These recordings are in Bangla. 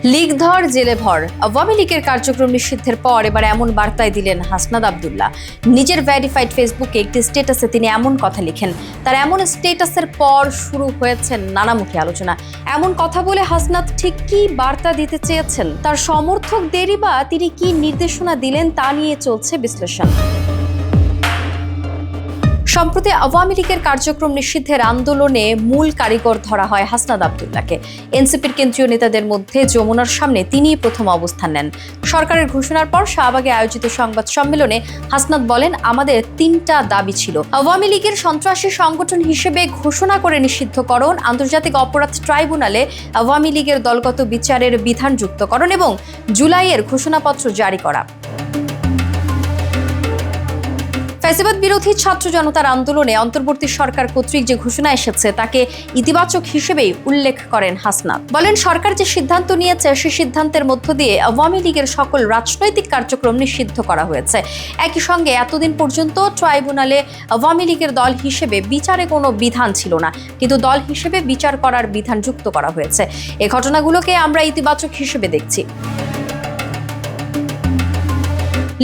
লীগধর জেলে ভর আওয়ামী লীগের কার্যক্রম নিষিদ্ধের পর এবার এমন বার্তায় দিলেন হাসনাত আব্দুল্লাহ। নিজের ভেরিফাইড ফেসবুকে একটি স্ট্যাটাসে তিনি এমন কথা লিখেন। তার এমন স্ট্যাটাসের পর শুরু হয়েছে নানামুখী আলোচনা। এমন কথা বলে হাসনাত ঠিক কি বার্তা দিতে চেয়েছেন, তার সমর্থকদেরই বা তিনি কি নির্দেশনা দিলেন তা নিয়ে চলছে বিশ্লেষণ। সম্প্রতি আওয়ামী লীগের কার্যক্রম নিষিদ্ধের আন্দোলনে মূল কারিগর ধরা হয় হাসনাত আব্দুল্লাহকে। এনসিপির কেন্দ্রীয় নেতাদের মধ্যে যমুনার সামনে তিনিই প্রথম অবস্থান নেন। সরকারের ঘোষণার পর শাহবাগে আয়োজিত সংবাদ সম্মেলনে হাসনাত বলেন, আমাদের 3টা দাবি ছিল। আওয়ামী লীগের সন্ত্রাসী সংগঠন হিসেবে ঘোষণা করে নিষিদ্ধকরণ, আন্তর্জাতিক অপরাধ ট্রাইব্যুনালে আওয়ামী লীগের দলগত বিচারের বিধান যুক্তকরণ এবং জুলাইয়ের ঘোষণাপত্র জারি করা। ফ্যাসিবাদ বিরোধী ছাত্র জনতার আন্দোলনে অন্তর্বর্তী সরকার কর্তৃক যে ঘোষণা এসেছে তাকে ইতিবাচক হিসেবেই উল্লেখ করেন হাসনাত। বলেন, সরকার যে সিদ্ধান্ত নিয়েছে সেই সিদ্ধান্তের মধ্য দিয়ে আওয়ামী লীগের সকল রাজনৈতিক কার্যক্রম নিষিদ্ধ করা হয়েছে। একই সঙ্গে এতদিন পর্যন্ত ট্রাইব্যুনালে আওয়ামী লীগের দল হিসেবে বিচারে কোনো বিধান ছিল না, কিন্তু দল হিসেবে বিচার করার বিধান যুক্ত করা হয়েছে। এই ঘটনাগুলোকে আমরা ইতিবাচক হিসেবে দেখছি।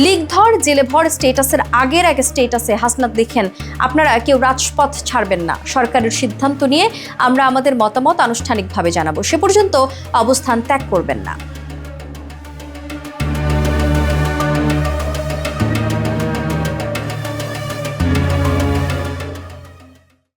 লীগধর জেলে ভর স্ট্যাটাসের আগের এক স্ট্যাটাসে হাসনাত দেখেন, আপনারা কেউ রাজপথ ছাড়বেন না। সরকারের সিদ্ধান্ত নিয়ে আমরা আমাদের মতামত আনুষ্ঠানিকভাবে জানাবো, সে পর্যন্ত অবস্থান ত্যাগ করবেন না।